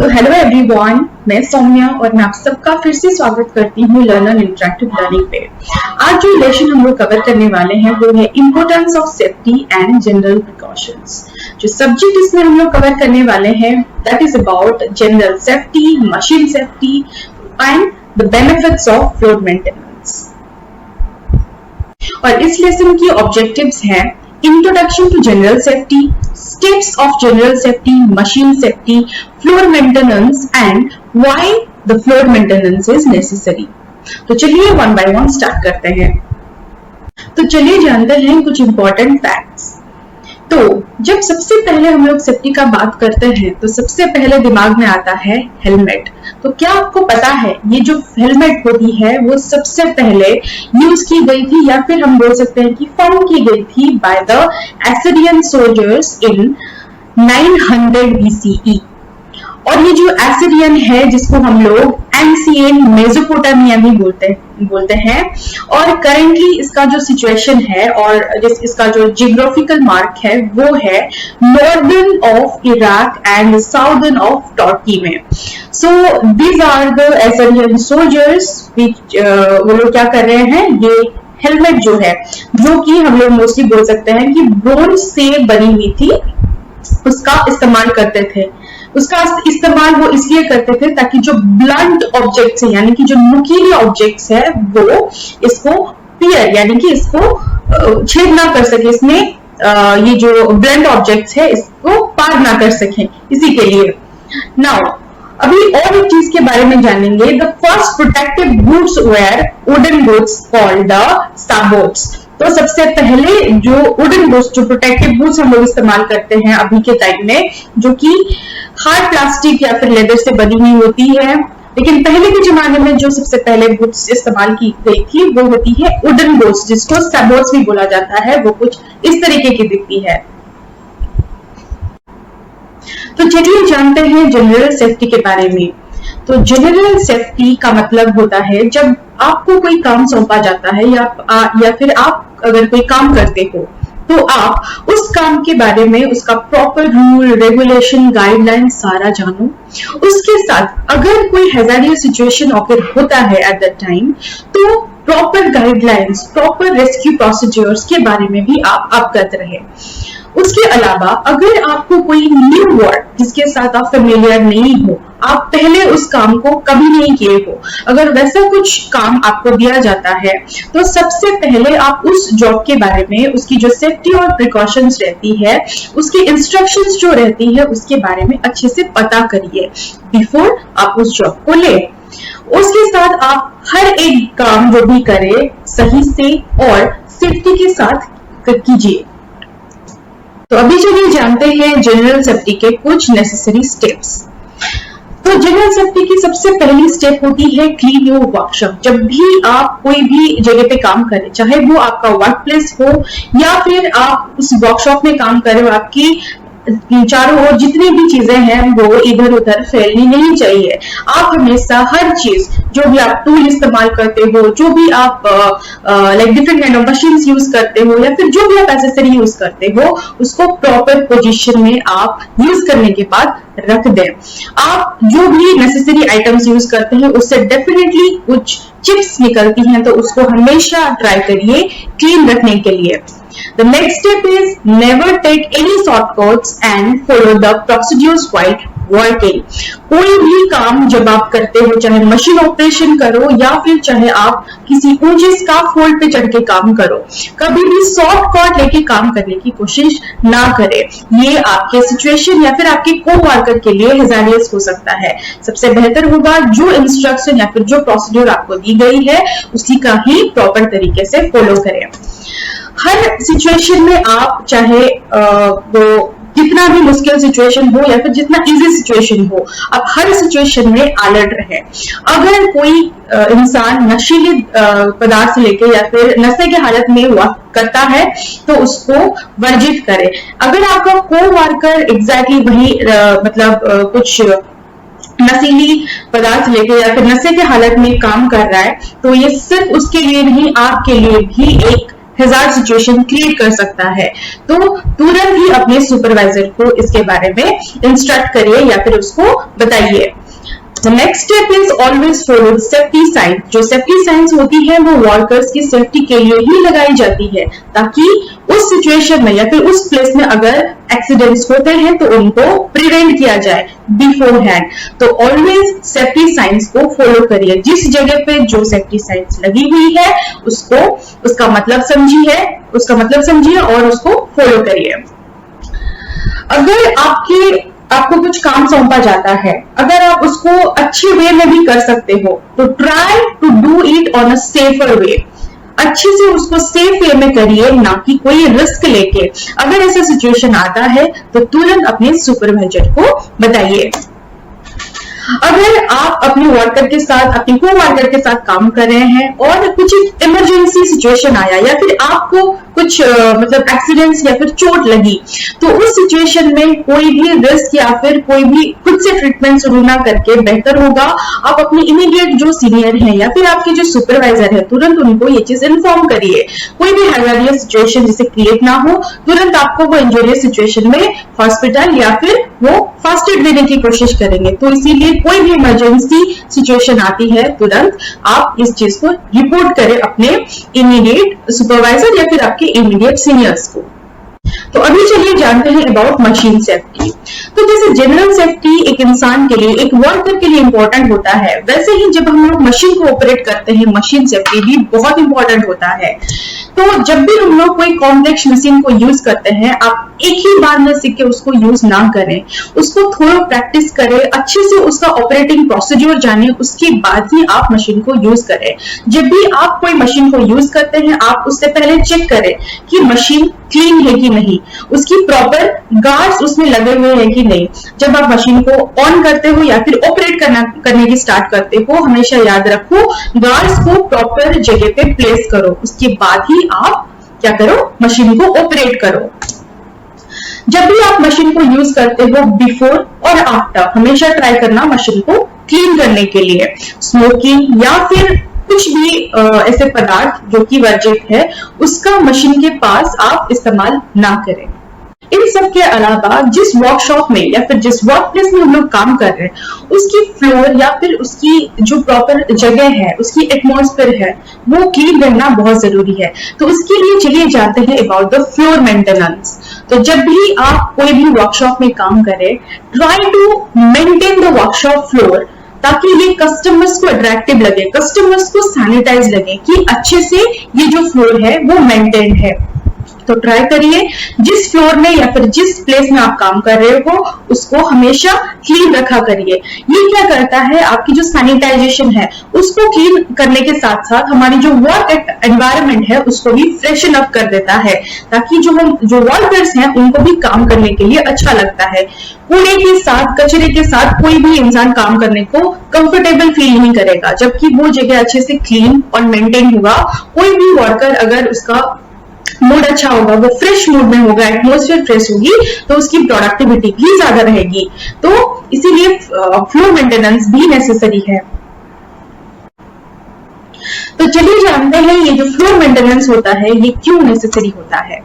तो hello everyone, मैं सौम्या और मैं आप सबका फिर से स्वागत करती हूँ लर्नर इंटरेक्टिव लर्निंग पे। आज जो लेसन हम लोग कवर करने वाले हैं वो है importance of safety and general precautions. जो सब्जेक्ट इसमें हम लोग कवर करने वाले हैं that is about general safety, machine safety and the benefits of floor maintenance. और इस लेसन की ऑब्जेक्टिव्स हैं introduction to general safety, steps of general safety, machine safety, floor maintenance and why the floor maintenance is necessary। तो चलिए one by one start करते हैं। तो चलिए जानते हैं कुछ इंपॉर्टेंट फैक्ट्स। तो जब सबसे पहले हम लोग सेफ्टी का बात करते हैं तो सबसे पहले दिमाग में आता है हेलमेट। तो क्या आपको पता है ये जो हेलमेट होती है वो सबसे पहले यूज की गई थी या फिर हम बोल सकते हैं कि फॉर्म की गई थी by the Assyrian soldiers in 900 BCE। और ये जो एसिरियन है जिसको हम लोग एंशिएंट मेसोपोटामिया भी बोलते हैं और करेंटली इसका जो सिचुएशन है और इसका जो जियोग्राफिकल मार्क है वो है northern of Iraq and southern of Turkey में। So these are the Assyrian soldiers वो लोग क्या कर रहे हैं, ये हेलमेट जो है जो कि हम लोग मोस्टली बोल सकते हैं कि ब्रोंज से बनी हुई थी, उसका इस्तेमाल करते थे। उसका इस्तेमाल वो इसलिए करते थे ताकि जो ब्लंट ऑब्जेक्ट्स है यानी कि जो नुकीले ऑब्जेक्ट्स है वो इसको पियर यानी कि इसको छेद ना कर सके, इसमें ये जो ब्लंट ऑब्जेक्ट्स है इसको पार ना कर सके, इसी के लिए। नाउ अभी और एक चीज के बारे में जानेंगे। The first protective boots were wooden boots called the sabots. तो सबसे पहले जो वुडन बूट्स, जो प्रोटेक्टिव बूट्स हम लोग इस्तेमाल करते हैं अभी के टाइम में, जो कि हार्ड प्लास्टिक या फिर लेदर से बनी हुई होती है, लेकिन पहले के जमाने में जो सबसे पहले बूट्स इस्तेमाल की गई थी वो होती है वुडन बूट्स, जिसको साबोट्स भी बोला जाता है। वो कुछ इस तरीके की दिखती है। तो चलिए जानते हैं जनरल सेफ्टी के बारे में। तो जनरल सेफ्टी का मतलब होता है जब आपको कोई काम सौंपा जाता है या फिर आप अगर कोई काम करते हो तो आप उस काम के बारे में उसका प्रॉपर रूल, रेगुलेशन, गाइडलाइन सारा जानो। उसके साथ अगर कोई हैजार्डियस सिचुएशन ऑकर होता है एट दैट टाइम तो proper guidelines, proper rescue procedures के बारे में भी आप अवगत रहे। उसके अलावा अगर आपको कोई न्यू वर्ड जिसके साथ आप फेमिलियर नहीं हो, आप पहले उस काम को कभी नहीं किए हो, अगर वैसा कुछ काम आपको दिया जाता है तो सबसे पहले आप उस जॉब के बारे में, उसकी जो सेफ्टी और प्रिकॉशंस रहती है, उसकी इंस्ट्रक्शंस जो रहती है उसके बारे में अच्छे से पता करिए बिफोर आप उस जॉब को ले। उसके साथ आप हर एक काम जो भी करें सही से और सेफ्टी के साथ कीजिए। तो अभी चलिए जानते हैं जनरल सेफ्टी के कुछ नेसेसरी स्टेप्स। तो जनरल सेफ्टी की सबसे पहली स्टेप होती है क्लीन योर वर्कशॉप। जब भी आप कोई भी जगह पे काम करें, चाहे वो आपका वर्क प्लेस हो या फिर आप उस वर्कशॉप में काम कर रहे हो, आपकी चारों ओर जितनी भी चीजें हैं वो इधर उधर फैलनी नहीं चाहिए। आप हमेशा हर चीज, जो भी आप टूल इस्तेमाल करते हो, जो भी आप like different kind of machines use करते हो या फिर जो भी आप एक्सेसरी यूज करते हो, उसको प्रॉपर पोजीशन में आप यूज करने के बाद रख दें। आप जो भी नेसेसरी आइटम्स यूज करते हैं उससे डेफिनेटली कुछ चिप्स निकलती हैं, तो उसको हमेशा ट्राई करिए क्लीन रखने के लिए। The next step is never take any shortcuts and follow the procedures while working। कोई भी काम जब आप करते हो, चाहे मशीन ऑपरेशन करो या फिर चाहे आप किसी ऊंचे स्काफोल्ड पे चढ़ के काम करो, कभी भी शॉर्टकट लेके काम करने की कोशिश ना करें। ये आपके सिचुएशन या फिर आपके को-वर्कर के लिए हैजार्डियस हो सकता है। सबसे बेहतर होगा जो इंस्ट्रक्शन या फिर जो प्रोसीड्यूर आपको दी गई है उसी का ही प्रॉपर तरीके से फॉलो करें। हर सिचुएशन में आप चाहे वो जितना भी मुश्किल सिचुएशन हो या फिर जितना इजी सिचुएशन हो, आप हर सिचुएशन में अलर्ट रहे। अगर कोई इंसान नशीले पदार्थ लेके या फिर नशे के हालत में वर्क करता है तो उसको वर्जित करे। अगर आपका को-वर्कर एग्जैक्टली वही कुछ नशीली पदार्थ लेके या फिर नशे के हालत में काम कर रहा है तो ये सिर्फ उसके लिए नहीं, आपके लिए भी एक हैजार्ड सिचुएशन क्रिएट कर सकता है। तो तुरंत ही अपने सुपरवाइजर को इसके बारे में इंस्ट्रक्ट करिए या फिर उसको बताइए। The next step is always follow safety sign। जो सेफ्टी साइंस होती है वो वर्कर्स की सेफ्टी के लिए ही लगाई जाती है, ताकि उस सिचुएशन में या फिर उस प्लेस में अगर एक्सीडेंट्स होते हैं तो उनको प्रिवेंट किया जाए बिफोर हैंड। तो ऑलवेज सेफ्टी साइंस को फॉलो करिए। जिस जगह पे जो सेफ्टी साइंस लगी हुई है उसका मतलब समझिए और उसको फॉलो करिए। अगर आपको कुछ काम सौंपा जाता है, अगर आप उसको अच्छे वे में भी कर सकते हो तो try to do it on a safer way. अच्छे से उसको सेफ वे में करिए, ना कि कोई रिस्क लेके। अगर ऐसा सिचुएशन आता है तो तुरंत अपने सुपरवाइजर को बताइए। अगर आप अपने वर्कर के साथ, अपने को वर्कर के साथ काम कर रहे हैं और कुछ इमरजेंसी सिचुएशन आया या फिर आपको कुछ मतलब एक्सीडेंट्स या फिर चोट लगी, तो उस सिचुएशन में कोई भी रिस्क या फिर कोई भी खुद से ट्रीटमेंट शुरू ना करके बेहतर होगा आप अपने इमीडिएट जो सीनियर हैं या फिर आपके जो सुपरवाइजर है तुरंत उनको ये चीज इन्फॉर्म करिए। कोई भी हैजार्डियस सिचुएशन जिसे क्रिएट ना हो, तुरंत आपको वो इंजूरियस सिचुएशन में हॉस्पिटल या फिर वो फर्स्ट एड देने की कोशिश करेंगे। तो इसीलिए कोई भी इमरजेंसी सिचुएशन आती है तुरंत आप इस चीज को रिपोर्ट करें अपने इमीडिएट सुपरवाइजर या फिर आपके इमीडिएट सीनियर्स को। तो अभी चलिए जानते हैं अबाउट मशीन सेफ्टी। तो जैसे जनरल सेफ्टी एक इंसान के लिए, एक वर्कर के लिए इंपॉर्टेंट होता है, वैसे ही जब हम लोग मशीन को ऑपरेट करते हैं मशीन सेफ्टी भी बहुत इंपॉर्टेंट होता है। तो जब भी हम लोग कोई कॉम्प्लेक्स मशीन को यूज करते हैं, आप एक ही बार में सीख के उसको यूज ना करें, उसको थोड़ा प्रैक्टिस करें, अच्छे से उसका ऑपरेटिंग प्रोसीड्यूर जाने, उसके बाद ही आप मशीन को यूज करें। जब भी आप कोई मशीन को यूज करते हैं आप उससे पहले चेक करें कि मशीन क्लीन है कि नहीं, उसकी प्रॉपर गार्ड्स उसमें लगे हुए हैं कि नहीं। जब आप मशीन को ऑन करते हो या फिर ऑपरेट करने की स्टार्ट करते हो, हमेशा याद रखो गार्ड्स को प्रॉपर जगह पे प्लेस करो, उसके बाद ही आप क्या करो, मशीन को ऑपरेट करो। जब भी आप मशीन को यूज करते हो बिफोर और आफ्टर हमेशा ट्राई करना मशीन को क्लीन करने के लिए। स्मोकिंग या फिर कुछ भी ऐसे पदार्थ जो कि वर्जित है उसका मशीन के पास आप इस्तेमाल ना करें। इन सब के अलावा जिस वर्कशॉप में या फिर जिस वर्क प्लेस में हम लोग काम कर रहे हैं उसकी फ्लोर या फिर उसकी जो प्रॉपर जगह है, उसकी एटमॉस्फेयर है, वो क्लीन रहना बहुत जरूरी है। तो उसके लिए चलिए जानते हैं अबाउट द फ्लोर मेंटेनेंस। तो जब भी आप कोई भी वर्कशॉप में काम करें, try to maintain the workshop floor, ताकि ये कस्टमर्स को अट्रैक्टिव लगे, कस्टमर्स को सैनिटाइज लगे कि अच्छे से ये जो फ्लोर है वो मेंटेन है। तो ट्राई करिए जिस फ्लोर में या फिर जिस प्लेस में आप काम कर रहे हो उसको हमेशा क्लीन रखा करिए। ये क्या करता है, आपकी जो सैनिटाइजेशन है उसको क्लीन करने के साथ साथ हमारी जो वर्क एनवायरनमेंट है उसको भी फ्रेशन अप कर देता है, ताकि जो वर्कर्स हैं उनको भी काम करने के लिए अच्छा लगता है। कूड़े के साथ, कचरे के साथ कोई भी इंसान काम करने को कंफर्टेबल फील नहीं करेगा, जबकि वो जगह अच्छे से क्लीन और मेंटेन होगा। कोई भी वर्कर अगर उसका मूड अच्छा होगा, वो फ्रेश मूड में होगा, एटमॉस्फेयर फ्रेश होगी, तो उसकी प्रोडक्टिविटी भी ज्यादा रहेगी। तो इसीलिए फ्लोर मेंटेनेंस भी नेसेसरी है। तो चलिए जानते हैं ये जो फ्लोर मेंटेनेंस होता है ये क्यों नेसेसरी होता है।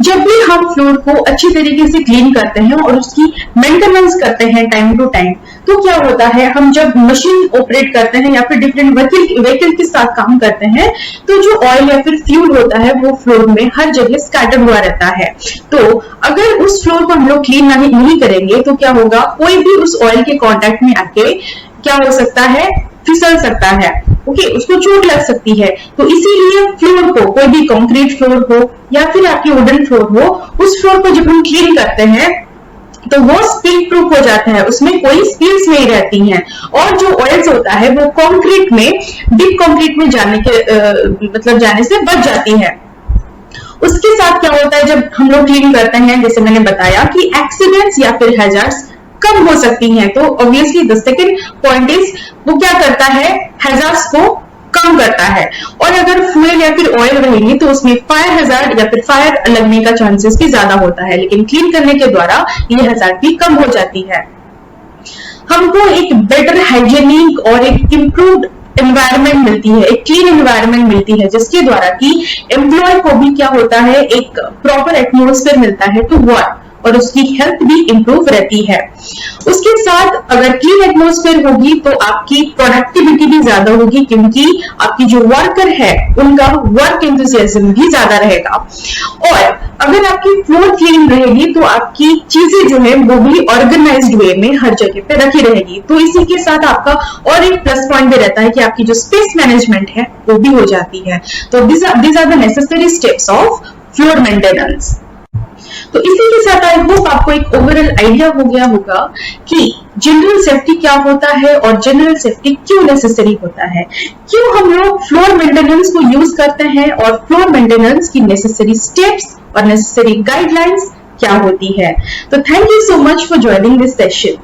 जब भी हम फ्लोर को अच्छी तरीके से क्लीन करते हैं और उसकी मेंटेनेंस करते हैं टाइम टू टाइम, तो क्या होता है, हम जब मशीन ऑपरेट करते हैं या फिर डिफरेंट व्हीकल के साथ काम करते हैं तो जो ऑयल या फिर फ्यूल होता है वो फ्लोर में हर जगह स्कैटर हुआ रहता है। तो अगर उस फ्लोर को हम लोग क्लीन नहीं करेंगे तो क्या होगा, कोई भी उस ऑयल के कांटेक्ट में आके क्या हो सकता है, फिसल सकता है, ओके, उसको चोट लग सकती है। तो इसीलिए फ्लोर को, कोई भी कंक्रीट फ्लोर हो या फिर आपकी वुडन फ्लोर हो, उस फ्लोर को जब हम क्लीन करते हैं तो वो स्पिल प्रूफ हो जाता है, उसमें कोई स्पिल्स नहीं रहती हैं। और जो ऑयल्स होता है वो कंक्रीट में, डीप कंक्रीट में जाने से बच जाती है। उसके साथ क्या होता है, जब हम लोग क्लीन करते हैं, जैसे मैंने बताया कि एक्सीडेंट्स या फिर हैजर्ड्स कम हो सकती हैं। तो obviously the second point is वो क्या करता है, हैजर्ड्स को कम करता है। और अगर फ्यूल या फिर ऑयल रहेंगे तो उसमें फायर हैजर्ड या फिर फायर लगने का चांसेस भी ज्यादा होता है, लेकिन क्लीन करने के द्वारा ये हैजर्ड भी कम हो जाती है। हमको एक बेटर हाइजीनिक और एक इम्प्रूव्ड एनवायरनमेंट मिलती है, एक क्लीन एनवायरनमेंट मिलती है, जिसके द्वारा कि एम्प्लॉय को भी क्या होता है, एक प्रॉपर एटमोस्फेयर मिलता है टू वर्क, और उसकी हेल्थ भी इंप्रूव रहती है। उसके साथ अगर क्लीन एटमॉस्फेयर होगी तो आपकी प्रोडक्टिविटी भी ज्यादा होगी, क्योंकि आपकी जो वर्कर है उनका वर्क एंथुसियाज्म भी ज्यादा रहेगा। और अगर आपकी फ्लोर क्लीन रहेगी तो आपकी चीजें जो है वो भी ऑर्गेनाइज्ड वे में हर जगह पे रखी रहेगी। तो इसी के साथ आपका और एक प्लस पॉइंट भी रहता है कि आपकी जो स्पेस मैनेजमेंट है वो भी हो जाती है। तो this are the necessary steps of floor maintenance. तो इसी के साथ आई होप आपको एक ओवरऑल आइडिया हो गया होगा कि जनरल सेफ्टी क्या होता है और जनरल सेफ्टी क्यों नेसेसरी होता है, क्यों हम लोग फ्लोर मेंटेनेंस को यूज करते हैं, और फ्लोर मेंटेनेंस की नेसेसरी स्टेप्स और नेसेसरी गाइडलाइंस क्या होती है। तो thank you so much for joining this session.